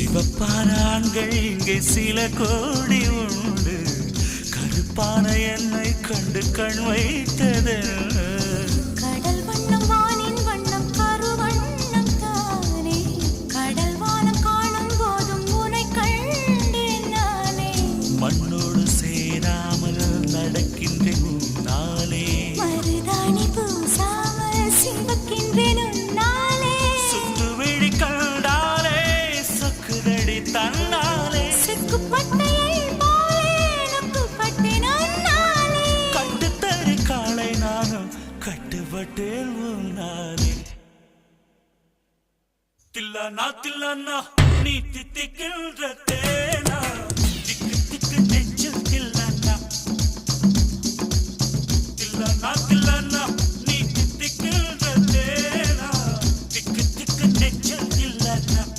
சிவப்பான ஆண்கள் இங்கே சில கோடி உண்டு, கருப்பான என்னை கண்டு கண் வைத்தது. கடல் வண்ணம் வானின் வண்ணம் கருவண்ணம் தானே, கடல் வானம் காணும் போதும் உனை கண்டேன் நானே. மண்ணோடு சேராமல் நடக்கின்றேன் உன்னாலே, மருதாணி பூசாமல் சிவக்கின்றேன் உன்னாலே. சுட்டு விழி கண்டாலே சொக்குதடி தன்னாலே, சிக்குப்பட்டையை போலே நொக்குப்பட்டேன் உன்னாலே. கட்டுத்தறி காளை நானும் கட்டுப்பட்டேன் உன்னாலே. தில்லானா தில்லானா நீ தித்திக்கின்ற தேனா, திக்கு திக்கு நெஞ்சில் தில்லானா. தில்லானா தில்லானா